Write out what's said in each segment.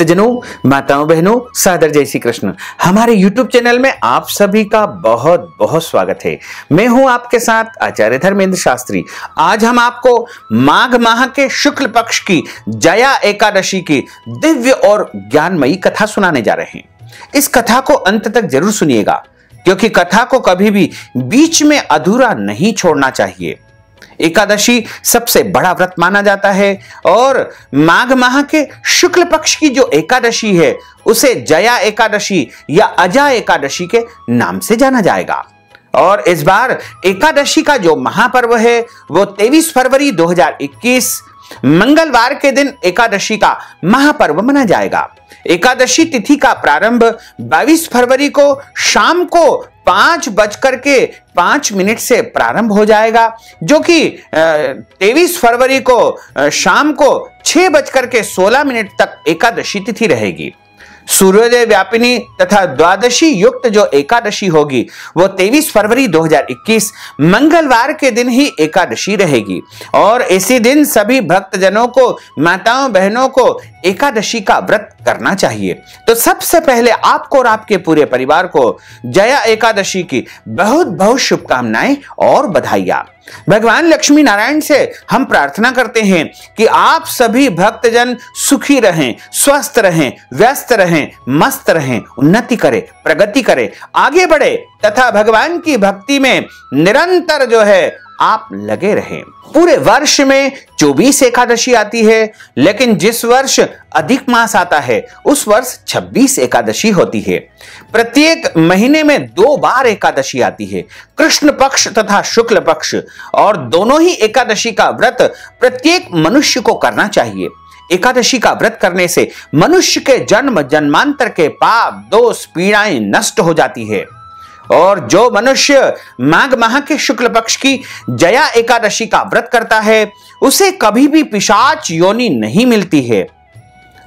भक्तजनों, माताओं, बहनों, सादर जय श्री कृष्ण। हमारे YouTube चैनल में आप सभी का बहुत बहुत स्वागत है। मैं हूं आपके साथ आचार्य धर्मेंद्र शास्त्री। आज हम आपको माघ माह के शुक्ल पक्ष की जया एकादशी की दिव्य और ज्ञानमयी कथा सुनाने जा रहे हैं। इस कथा को अंत तक जरूर सुनिएगा, क्योंकि कथा को कभी भी बीच में अधूरा नहीं छोड़ना चाहिए। एकादशी सबसे बड़ा व्रत माना जाता है और माघ माह के शुक्ल पक्ष की जो एकादशी है उसे जया एकादशी या अजा एकादशी के नाम से जाना जाएगा। और इस बार एकादशी का जो महापर्व है वो 23 फरवरी 2021 मंगलवार के दिन एकादशी का महापर्व मना जाएगा। एकादशी तिथि का प्रारंभ 22 फरवरी को शाम को 5:05 से प्रारंभ हो जाएगा, जो कि 23 फरवरी को शाम को 6:16 तक एकादशी तिथि रहेगी। सूर्योदय व्यापिनी तथा द्वादशी युक्त जो एकादशी होगी वो 23 फरवरी 2021 मंगलवार के दिन ही एकादशी रहेगी। और इसी दिन सभी भक्तजनों को, माताओं बहनों को एकादशी का व्रत करना चाहिए। तो सबसे पहले आपको और आपके पूरे परिवार को जया एकादशी की बहुत बहुत शुभकामनाएं और बधाइयां। भगवान लक्ष्मी नारायण से हम प्रार्थना करते हैं कि आप सभी भक्तजन सुखी रहें, स्वस्थ रहें, व्यस्त रहें, मस्त रहें, उन्नति करें, प्रगति करें, आगे बढ़े तथा भगवान की भक्ति में निरंतर जो है आप लगे रहें। पूरे वर्ष में 24 एकादशी आती है, लेकिन जिस वर्ष अधिक मास आता है उस वर्ष 26 एकादशी होती है। प्रत्येक महीने में 2 बार एकादशी आती है, कृष्ण पक्ष तथा शुक्ल पक्ष, और दोनों ही एकादशी का व्रत प्रत्येक मनुष्य को करना चाहिए। एकादशी का व्रत करने से मनुष्य के जन्म जन्मांतर के पाप, दोष, पीड़ाएं नष्ट हो जाती है। और जो मनुष्य माघ माह के शुक्ल पक्ष की जया एकादशी का व्रत करता है उसे कभी भी पिशाच योनि नहीं मिलती है।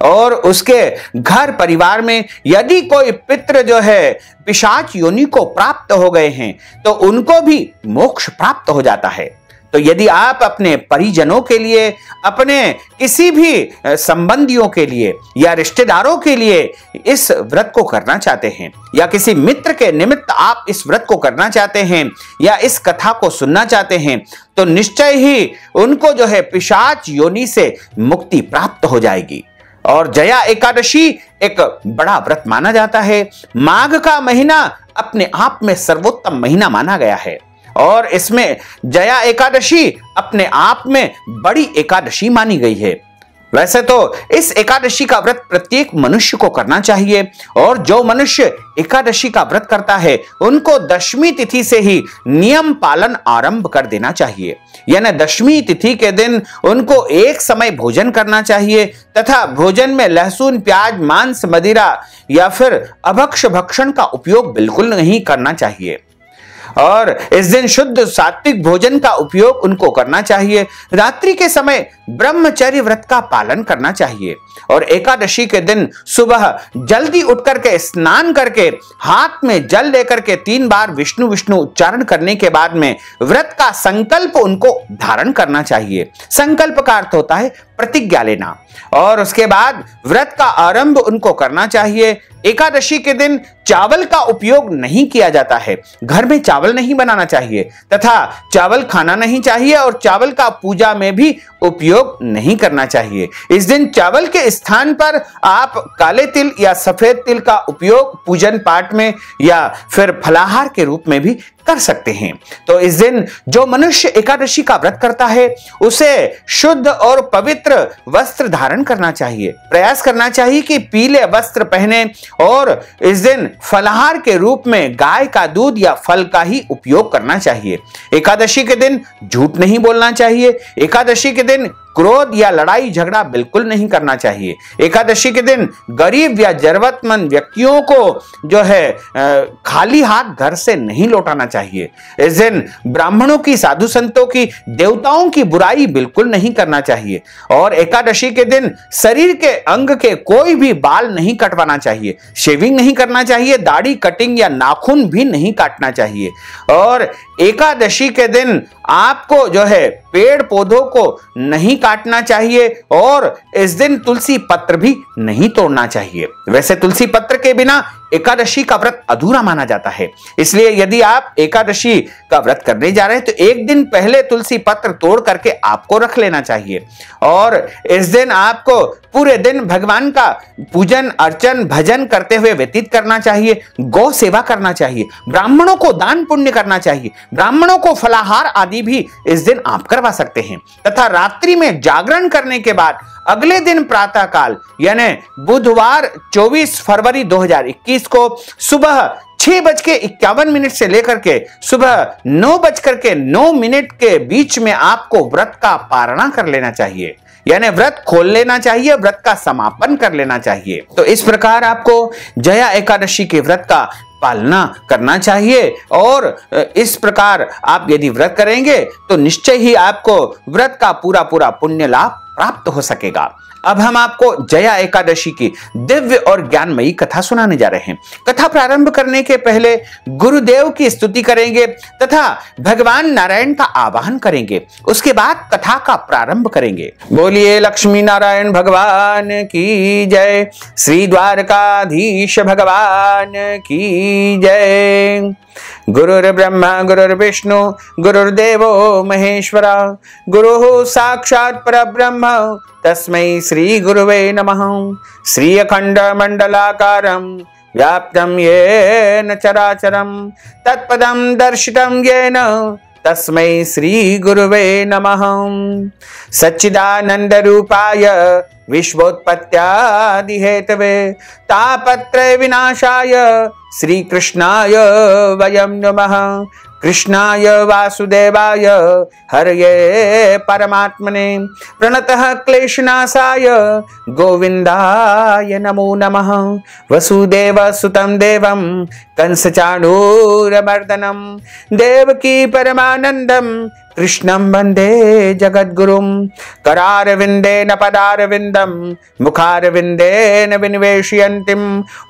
और उसके घर परिवार में यदि कोई पितृ जो है पिशाच योनि को प्राप्त हो गए हैं तो उनको भी मोक्ष प्राप्त हो जाता है। तो यदि आप अपने परिजनों के लिए, अपने किसी भी संबंधियों के लिए या रिश्तेदारों के लिए इस व्रत को करना चाहते हैं, या किसी मित्र के निमित्त आप इस व्रत को करना चाहते हैं या इस कथा को सुनना चाहते हैं, तो निश्चय ही उनको जो है पिशाच योनि से मुक्ति प्राप्त हो जाएगी। और जया एकादशी एक बड़ा व्रत माना जाता है। माघ का महीना अपने आप में सर्वोत्तम महीना माना गया है और इसमें जया एकादशी अपने आप में बड़ी एकादशी मानी गई है। वैसे तो इस एकादशी का व्रत प्रत्येक मनुष्य को करना चाहिए, और जो मनुष्य एकादशी का व्रत करता है उनको दशमी तिथि से ही नियम पालन आरंभ कर देना चाहिए। यानी दशमी तिथि के दिन उनको एक समय भोजन करना चाहिए तथा भोजन में लहसुन, प्याज, मांस, मदिरा या फिर अभक्ष्य भक्षण का उपयोग बिल्कुल नहीं करना चाहिए। और इस दिन शुद्ध सात्विक भोजन का उपयोग उनको करना चाहिए। रात्रि के समय ब्रह्मचर्य व्रत का पालन करना चाहिए। और एकादशी के दिन सुबह जल्दी उठ करके स्नान करके हाथ में जल लेकर के 3 बार विष्णु विष्णु उच्चारण करने के बाद में व्रत का संकल्प उनको धारण करना चाहिए। संकल्प का अर्थ होता है प्रतिज्ञा लेना। और उसके बाद व्रत का आरंभ उनको करना चाहिए। एकादशी के दिन चावल का उपयोग नहीं किया जाता है, घर में चावल नहीं बनाना चाहिए तथा चावल खाना नहीं चाहिए, और चावल का पूजा में भी उपयोग नहीं करना चाहिए। इस दिन चावल के स्थान पर आप काले तिल या सफेद तिल का उपयोग पूजन पाठ में या फिर फलाहार के रूप में भी कर सकते हैं। तो इस दिन जो मनुष्य एकादशी का व्रत करता है उसे शुद्ध और पवित्र वस्त्र धारण करना चाहिए। प्रयास करना चाहिए कि पीले वस्त्र पहने, और इस दिन फलाहार के रूप में गाय का दूध या फल का ही उपयोग करना चाहिए। एकादशी के दिन झूठ नहीं बोलना चाहिए। एकादशी के दिन क्रोध या लड़ाई झगड़ा बिल्कुल नहीं करना चाहिए। एकादशी के दिन गरीब या जरूरतमंद व्यक्तियों को जो है खाली हाथ घर से नहीं लौटाना चाहिए। इस दिन ब्राह्मणों की, साधु संतों की, देवताओं की बुराई बिल्कुल नहीं करना चाहिए। और एकादशी के दिन शरीर के अंग के कोई भी बाल नहीं कटवाना चाहिए, शेविंग नहीं करना चाहिए, दाढ़ी, कटिंग या नाखून भी नहीं काटना चाहिए। और एकादशी के दिन आपको जो है पेड़ पौधों को नहीं काटना चाहिए और इस दिन तुलसी पत्र भी नहीं तोड़ना चाहिए। वैसे तुलसी पत्र के बिना एकादशी का व्रत अधूरा माना जाता है, इसलिए यदि आप एकादशी का व्रत करने जा रहे हैं तो एक दिन पहले तुलसी पत्र तोड़ करके आपको रख लेना चाहिए और इस दिन आपको पूरे दिन भगवान का पूजन अर्चन भजन करते हुए व्यतीत करना चाहिए, गौ सेवा करना चाहिए, ब्राह्मणों को दान पुण्य करना चाहिए, ब्राह्मणों को फलाहार आदि भी इस दिन आप करवा सकते हैं तथा रात्रि में जागरण करने के बाद अगले दिन प्रातः काल यानी बुधवार 24 फरवरी 2021 को सुबह 6:51 से लेकर के सुबह 9:09 के बीच में आपको व्रत का पारणा कर लेना चाहिए, यानी व्रत खोल लेना चाहिए, व्रत का समापन कर लेना चाहिए। तो इस प्रकार आपको जया एकादशी के व्रत का पालना करना चाहिए और इस प्रकार आप यदि व्रत करेंगे तो निश्चय ही आपको व्रत का पूरा पुण्य लाभ प्राप्त हो सकेगा। अब हम आपको जया एकादशी की दिव्य और ज्ञानमयी कथा सुनाने जा रहे हैं। कथा प्रारंभ करने के पहले गुरुदेव की स्तुति करेंगे तथा भगवान नारायण का आवाहन करेंगे, उसके बाद कथा का प्रारंभ करेंगे। बोलिए लक्ष्मी नारायण भगवान की जय, श्री द्वारकाधीश भगवान की जय। गुरुर्ब्रह्मा गुरुर्विष्णु गुरुर्देवो महेश्वरा, गुरुः साक्षात् परब्रह्म तस्मै श्री गुरुवे नमः। श्री अखंड मंडलाकारं व्याप्तं येन चराचरं तत्पदं दर्शितं येन तस्मै श्री गुरुवे नमः। सच्चिदानंद रूपाय विश्वोत्पत्त्यादि हेतवे तापत्रय विनाशाय श्री कृष्णाय वयं नमः। कृष्णाय वासुदेवाय हरये परमात्मने प्रणतः क्लेशनाशाय गोविंदाय नमो नमः। वसुदेव सुतं देवं कंसचाणूरमर्दनं देवकी परमानंदं कृष्णं वंदे जगद्गुरुं। करारविंदेन पदारविंदं मुखारविंदेन विनिवेशयन्तीं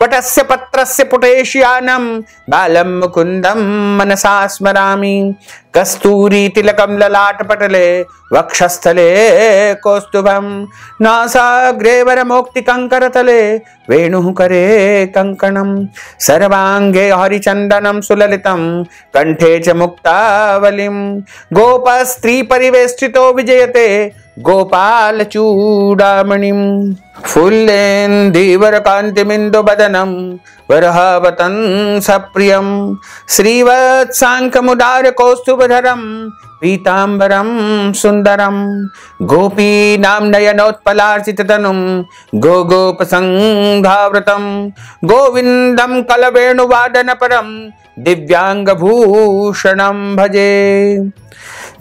वटस्य पत्रस्य पुटेशयानं बालं मुकुन्दं मनसा स्मरामि। कस्तूरी तिलकं ललाटपटले वक्षस्थले कौस्तुभं नासाग्रे वरमौक्तिकङ्करतले वेणुः करे कंकणं। सर्वांगे हरिचन्दनं सुललितं कंठे च मुक्तावलिं। गोपस्त्री परिवेष्टितो विजयते गोपाल चूड़ामणिं। फुल्लेन्दीवरकान्तिमिन्दुवदनं वरहावतं सप्रियं। श्रीवत्साङ्कमुदार कौस्तुभधरं पीताम्बरं सुन्दरं। गोपीनां नयनोत्पलार्चिततनुं गोगोपसंघावृतं। गोविन्दं कलवेणुवादनपरं दिव्यांगभूषणं भजे।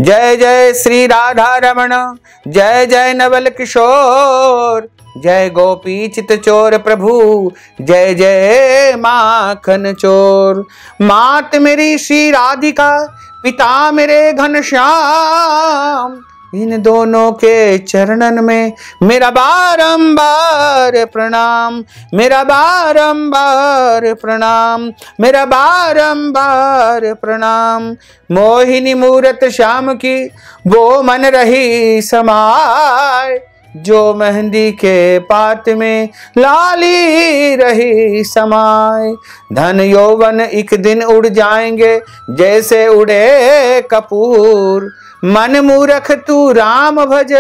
जय जय श्री राधा रमण, जय जय नवल किशोर, जय गोपी चित चोर प्रभु, जय जय माखन चोर। मात मेरी श्री राधिका, पिता मेरे घनश्याम, इन दोनों के चरणन में मेरा बारंबार प्रणाम, मेरा बारंबार प्रणाम, मेरा बारंबार प्रणाम। मोहिनी मूरत श्याम की वो मन रही समाय, जो मेहंदी के पात में लाली रही समाय। धन यौवन एक दिन उड़ जाएंगे जैसे उड़े कपूर। मन मूरख तू राम भज,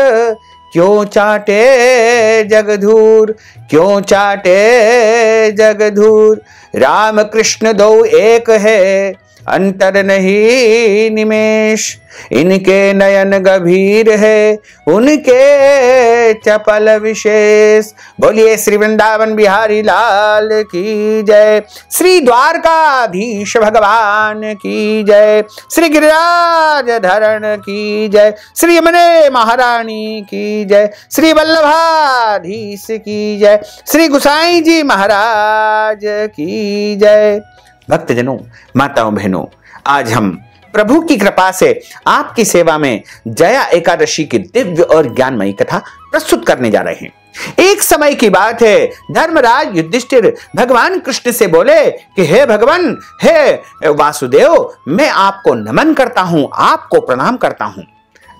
क्यों चाटे जगधूर, क्यों चाटे जगधूर। राम कृष्ण दो एक है, अंतर नहीं निमेष। इनके नयन गंभीर है, उनके चपल विशेष। बोलिए श्री वृंदावन बिहारी लाल की जय, श्री द्वारकाधीश भगवान की जय, श्री गिरिराज धरण की जय, श्री यमुने महारानी की जय, श्री वल्लभाधीश की जय, श्री गुसाई जी महाराज की जय। भक्तजनों, माताओं बहनों, आज हम प्रभु की कृपा से आपकी सेवा में जया एकादशी की दिव्य और ज्ञानमयी कथा प्रस्तुत करने जा रहे हैं। एक समय की बात है, धर्मराज युधिष्ठिर भगवान कृष्ण से बोले कि हे भगवान, हे वासुदेव, मैं आपको नमन करता हूं, आपको प्रणाम करता हूं।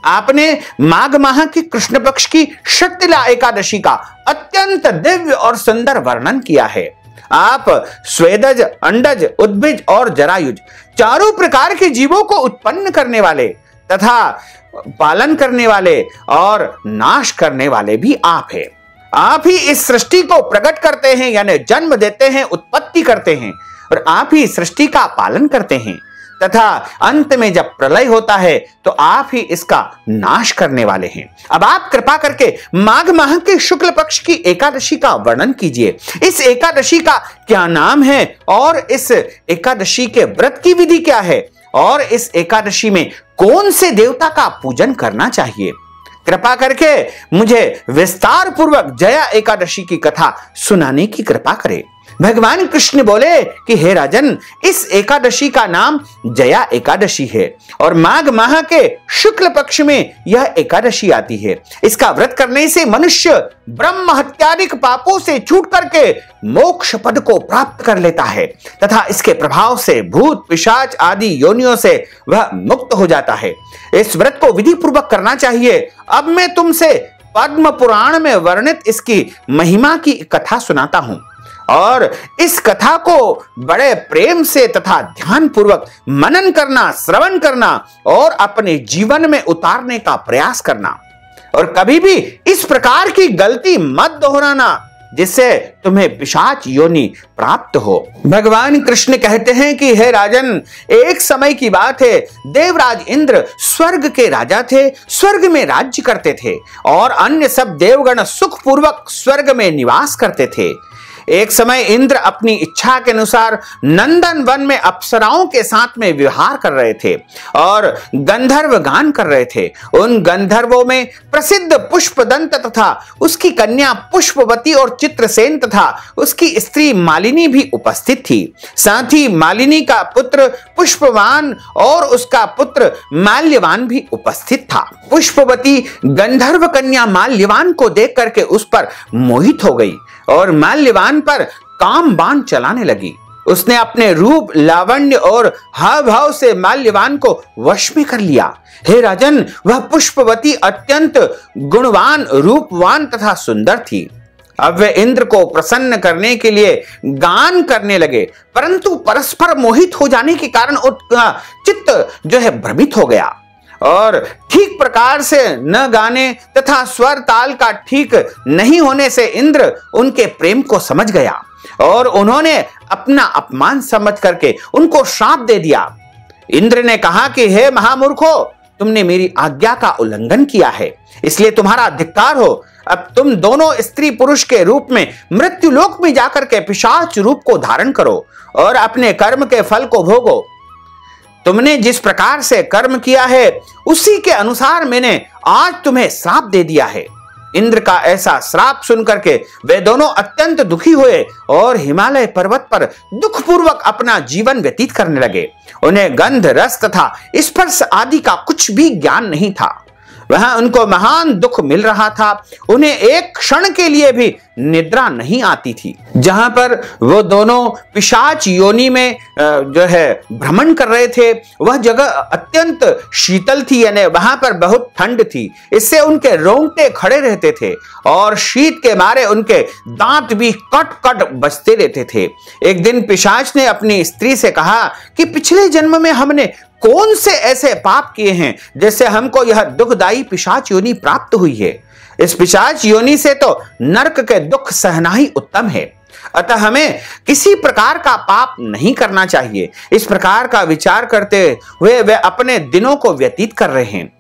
आपने माघ माह की कृष्ण पक्ष की शक्तिला एकादशी का अत्यंत दिव्य और सुंदर वर्णन किया है। आप स्वेदज, अंडज, उद्भिज और जरायुज चारों प्रकार के जीवों को उत्पन्न करने वाले तथा पालन करने वाले और नाश करने वाले भी आप हैं। आप ही इस सृष्टि को प्रकट करते हैं, यानी जन्म देते हैं, उत्पत्ति करते हैं, और आप ही सृष्टि का पालन करते हैं तथा अंत में जब प्रलय होता है तो आप ही इसका नाश करने वाले हैं। अब आप कृपा करके माघ माह के शुक्ल पक्ष की एकादशी का वर्णन कीजिए। इस एकादशी का क्या नाम है और इस एकादशी के व्रत की विधि क्या है और इस एकादशी में कौन से देवता का पूजन करना चाहिए। कृपा करके मुझे विस्तार पूर्वक जया एकादशी की कथा सुनाने की कृपा करें। भगवान कृष्ण बोले कि हे राजन, इस एकादशी का नाम जया एकादशी है और माघ माह के शुक्ल पक्ष में यह एकादशी आती है। इसका व्रत करने से मनुष्य ब्रह्म हत्यादिक पापों से छूट करके मोक्ष पद को प्राप्त कर लेता है तथा इसके प्रभाव से भूत, पिशाच आदि योनियों से वह मुक्त हो जाता है। इस व्रत को विधि पूर्वक करना चाहिए। अब मैं तुमसे पद्म पुराण में वर्णित इसकी महिमा की कथा सुनाता हूं और इस कथा को बड़े प्रेम से तथा ध्यान पूर्वक मनन करना, श्रवण करना और अपने जीवन में उतारने का प्रयास करना, और कभी भी इस प्रकार की गलती मत दोहराना जिससे तुम्हें पिशाच योनि प्राप्त हो। भगवान कृष्ण कहते हैं कि हे राजन, एक समय की बात है, देवराज इंद्र स्वर्ग के राजा थे, स्वर्ग में राज्य करते थे और अन्य सब देवगण सुखपूर्वक स्वर्ग में निवास करते थे। एक समय इंद्र अपनी इच्छा के अनुसार नंदन वन में अप्सराओं के साथ में विहार कर रहे थे और गंधर्व गान कर रहे थे। उन गंधर्वों में प्रसिद्ध पुष्पदंत तथा उसकी कन्या पुष्पवती और चित्रसेन तथा उसकी स्त्री मालिनी भी उपस्थित थी। साथ ही मालिनी का पुत्र पुष्पवान और उसका पुत्र माल्यवान भी उपस्थित था। पुष्पवती गंधर्व कन्या माल्यवान को देख करके उस पर मोहित हो गई और माल्यवान पर काम बाण चलाने लगी। उसने अपने रूप, लावण्य और हाव भाव से माल्यवान को वश में कर लिया। हे राजन, वह पुष्पवती अत्यंत गुणवान, रूपवान तथा सुंदर थी। अब वे इंद्र को प्रसन्न करने के लिए गान करने लगे, परंतु परस्पर मोहित हो जाने के कारण उनका चित्त जो है भ्रमित हो गया और ठीक प्रकार से न गाने तथा स्वर ताल का ठीक नहीं होने से इंद्र उनके प्रेम को समझ गया और उन्होंने अपना अपमान समझ करके उनको श्राप दे दिया। इंद्र ने कहा कि हे महामूर्खो, तुमने मेरी आज्ञा का उल्लंघन किया है, इसलिए तुम्हारा धिक्कार हो। अब तुम दोनों स्त्री पुरुष के रूप में मृत्यु लोक में जाकर के पिशाच रूप को धारण करो और अपने कर्म के फल को भोगो। तुमने जिस प्रकार से कर्म किया है उसी के अनुसार मैंने आज तुम्हें श्राप दे दिया है। इंद्र का ऐसा श्राप सुनकर के वे दोनों अत्यंत दुखी हुए और हिमालय पर्वत पर दुखपूर्वक अपना जीवन व्यतीत करने लगे। उन्हें गंध, रस तथा स्पर्श आदि का कुछ भी ज्ञान नहीं था। वहां उनको महान दुख मिल रहा था। उन्हें एक क्षण के लिए भी निद्रा नहीं आती थी। जहां पर वो दोनों पिशाच योनि में जो है भ्रमण कर रहे थे, वह जगह अत्यंत शीतल थी, यानी वहां पर बहुत ठंड थी। इससे उनके रोंगटे खड़े रहते थे और शीत के मारे उनके दांत भी कट कट बजते रहते थे। एक दिन पिशाच ने अपनी स्त्री से कहा कि पिछले जन्म में हमने कौन से ऐसे पाप किए हैं जैसे हमको यह दुखदायी पिशाच योनि प्राप्त हुई है। इस पिशाच योनि से तो नरक के दुख सहना ही उत्तम है, अतः हमें किसी प्रकार का पाप नहीं करना चाहिए। इस प्रकार का विचार करते हुए वे अपने दिनों को व्यतीत कर रहे हैं।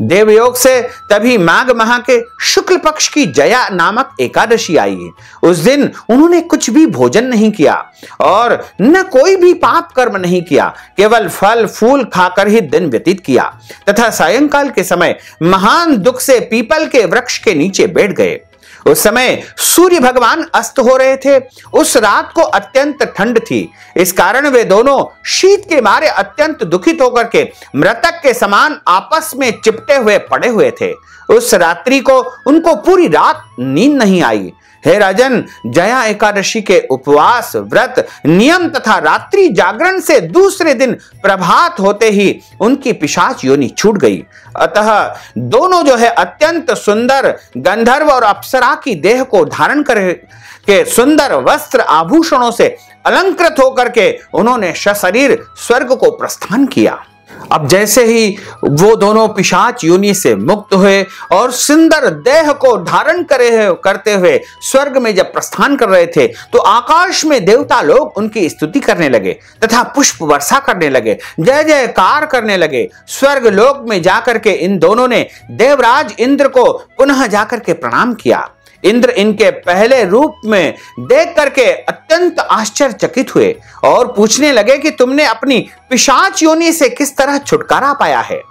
देवयोग से तभी माघ माह के शुक्ल पक्ष की जया नामक एकादशी आई है। उस दिन उन्होंने कुछ भी भोजन नहीं किया और न कोई भी पाप कर्म नहीं किया, केवल फल फूल खाकर ही दिन व्यतीत किया तथा सायंकाल के समय महान दुख से पीपल के वृक्ष के नीचे बैठ गए। उस समय सूर्य भगवान अस्त हो रहे थे। उस रात को अत्यंत ठंड थी, इस कारण वे दोनों शीत के मारे अत्यंत दुखित होकर के मृतक के समान आपस में चिपटे हुए पड़े हुए थे। उस रात्रि को उनको पूरी रात नींद नहीं आई। हे राजन, जया एकादशी के उपवास, व्रत, नियम तथा रात्रि जागरण से दूसरे दिन प्रभात होते ही उनकी पिशाच योनि छूट गई। अतः दोनों जो है अत्यंत सुंदर गंधर्व और अप्सरा की देह को धारण करके सुंदर वस्त्र आभूषणों से अलंकृत होकर के उन्होंने सशरीर स्वर्ग को प्रस्थान किया। अब जैसे ही वो दोनों पिशाच योनि से मुक्त हुए और सुंदर देह को धारण करते हुए स्वर्ग में जब प्रस्थान कर रहे थे, तो आकाश में देवता लोग उनकी स्तुति करने लगे तथा पुष्प वर्षा करने लगे, जय जयकार करने लगे। स्वर्ग लोक में जाकर के इन दोनों ने देवराज इंद्र को पुनः जाकर के प्रणाम किया। इंद्र इनके पहले रूप में देख करके अत्यंत आश्चर्यचकित हुए और पूछने लगे कि तुमने अपनी पिशाच योनि से किस तरह छुटकारा पाया है?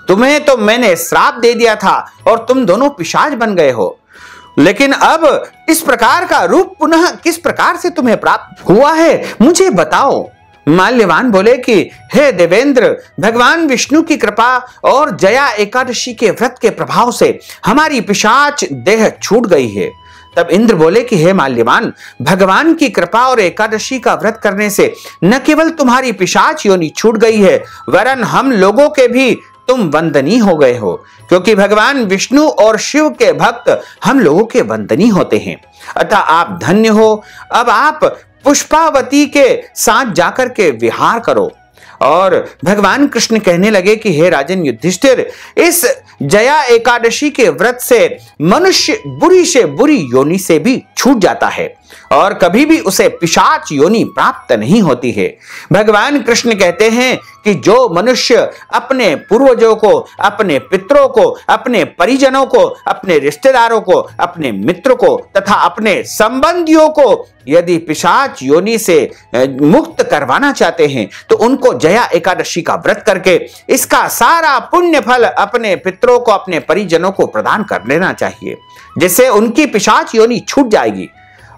तुम्हें तो मैंने श्राप दे दिया था और तुम दोनों पिशाच बन गए हो, लेकिन अब इस प्रकार का रूप पुनः किस प्रकार से तुम्हें प्राप्त हुआ है, मुझे बताओ। माल्यवान बोले कि हे देवेंद्र, भगवान विष्णु की कृपा और जया एकादशी के व्रत के प्रभाव से हमारी पिशाच देह छूट गई है। तब इंद्र बोले कि हे माल्यवान, भगवान की कृपा और एकादशी का व्रत करने से न केवल तुम्हारी पिशाच योनि छूट गई है, वरन हम लोगों के भी तुम वंदनीय हो गए हो, क्योंकि भगवान विष्णु और शिव के भक्त हम लोगों के वंदनीय होते हैं। अतः आप धन्य हो। अब आप पुष्पावती के साथ जाकर के विहार करो। और भगवान कृष्ण कहने लगे कि हे राजन युधिष्ठिर, इस जया एकादशी के व्रत से मनुष्य बुरी से बुरी योनि से भी छूट जाता है और कभी भी उसे पिशाच योनि प्राप्त नहीं होती है। भगवान कृष्ण कहते हैं कि जो मनुष्य अपने पूर्वजों को, अपने पितरों को, अपने परिजनों को, अपने रिश्तेदारों को, अपने मित्र को तथा अपने संबंधियों को यदि पिशाच योनि से मुक्त करवाना चाहते हैं, तो उनको जया एकादशी का व्रत करके इसका सारा पुण्य फल अपने पितरों को, अपने परिजनों को प्रदान कर लेना चाहिए, जिससे उनकी पिशाच योनि छूट जाएगी।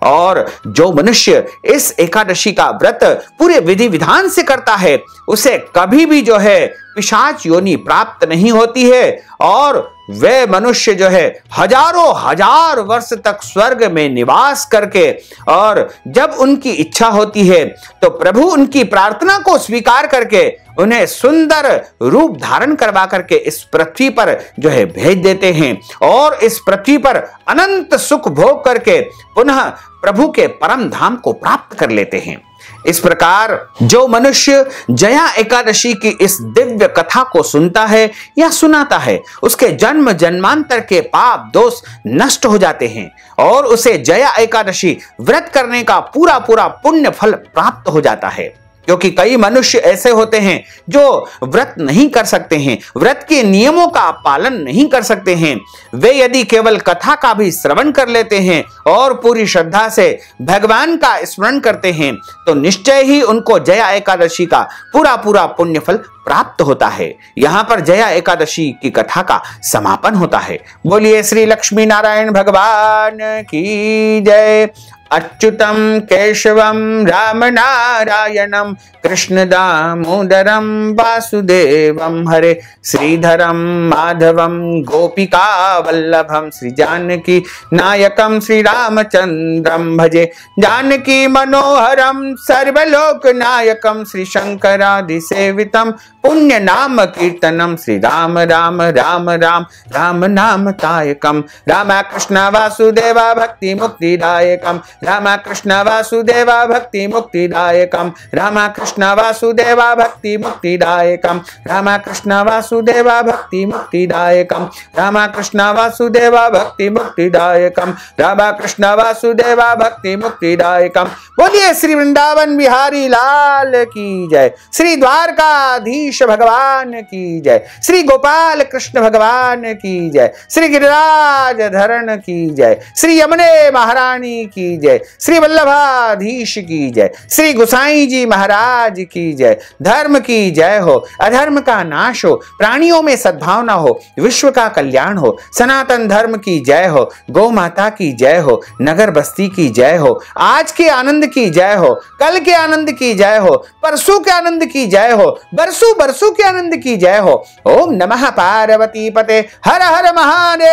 और जो मनुष्य इस एकादशी का व्रत पूरे विधि विधान से करता है, उसे कभी भी जो है पिशाच योनि प्राप्त नहीं होती है और वे मनुष्य जो है हजारों हजार वर्ष तक स्वर्ग में निवास करके, और जब उनकी इच्छा होती है तो प्रभु उनकी प्रार्थना को स्वीकार करके उन्हें सुंदर रूप धारण करवा करके इस पृथ्वी पर जो है भेज देते हैं और इस पृथ्वी पर अनंत सुख भोग करके पुनः प्रभु के परम धाम को प्राप्त कर लेते हैं। इस प्रकार जो मनुष्य जया एकादशी की इस दिव्य कथा को सुनता है या सुनाता है, उसके जन्म जन्मांतर के पाप दोष नष्ट हो जाते हैं और उसे जया एकादशी व्रत करने का पूरा पूरा पुण्य फल प्राप्त हो जाता है। क्योंकि कई मनुष्य ऐसे होते हैं जो व्रत नहीं कर सकते हैं, व्रत के नियमों का पालन नहीं कर सकते हैं। वे यदि केवल कथा का भी श्रवण कर लेते हैं और पूरी श्रद्धा से भगवान का स्मरण करते हैं, तो निश्चय ही उनको जया एकादशी का पूरा पूरा पुण्य फल प्राप्त होता है। यहाँ पर जया एकादशी की कथा का समापन होता है। बोलिए श्री लक्ष्मी नारायण भगवान की जय। अच्युतम केशवम राम नारायणम कृष्ण दामोदरम वासुदेवम हरे श्रीधरम माधवम गोपिका वल्लभम श्री जानकी नायकम श्री रामचंद्रम भजे जानकी मनोहरम सर्वलोक नायकम श्री शंकरादि सेवितम पुण्य नाम कीर्तनम श्री राम राम राम राम राम नाम तायकम राम कृष्ण वासुदेवा भक्ति मुक्तिदायकम राम कृष्ण वासुदेवा भक्ति मुक्तिदायकम राम कृष्ण वासुदेवा भक्ति मुक्तिदायकम राम कृष्ण वासुदेवा भक्ति मुक्तिदायकम राम कृष्ण वासुदेवा भक्ति मुक्तिदायकम राम कृष्ण वासुदेवा भक्ति मुक्तिदायकम। बोलिए श्री वृंदावन बिहारी लाल की जय, श्री द्वारकाधीश भगवान की जय, श्री गोपाल कृष्ण भगवान की जय, श्री गिरिराज धरण की जय, श्री यमुने महारानी की जय, श्री वल्लभाधीश की जय, श्री गोसाई जी महाराज की जय। धर्म की जय हो, अधर्म का नाश हो, प्राणियों में सद्भावना हो, विश्व का कल्याण हो, सनातन धर्म की जय हो, गौ माता की जय हो, नगर बस्ती की जय हो, आज के आनंद की जय हो, कल के आनंद की जय हो, परसों के आनंद की जय हो, बरसों बरसों के आनंद की जय हो। ओम नमः पार्वती पते, हर हर महादेव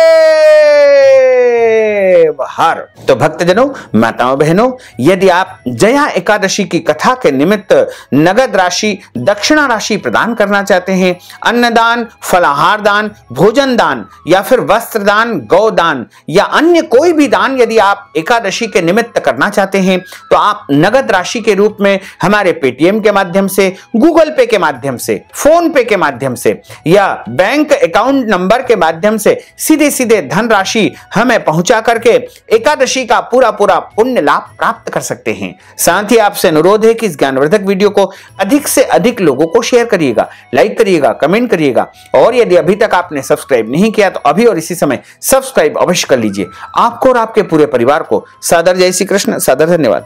हर। तो भक्तजनों, माताओं बहनों, यदि आप जया एकादशी की कथा के निमित्त नगद राशि, दक्षिणा राशि प्रदान करना चाहते हैं, अन्नदान, फलाहार दान, भोजन दान या फिर वस्त्र दान, गौदान या अन्य कोई भी दान यदि आप एकादशी के निमित्त करना चाहते हैं, तो आप नगद राशि के रूप में हमारे पेटीएम के माध्यम से, गूगल पे के माध्यम से, फोन पे के माध्यम से या बैंक अकाउंट नंबर के माध्यम से सीधे सीधे धनराशि हमें पहुंचा करके एकादशी का पूरा पुण्य लाभ प्राप्त कर सकते हैं। साथ ही आपसे अनुरोध है कि इस ज्ञानवर्धक वीडियो को अधिक से अधिक लोगों को शेयर करिएगा, लाइक करिएगा, कमेंट करिएगा और यदि अभी तक आपने सब्सक्राइब नहीं किया तो अभी और इसी समय सब्सक्राइब अवश्य कर लीजिए। आपको और आपके पूरे परिवार को सादर जय श्री कृष्ण, सादर धन्यवाद।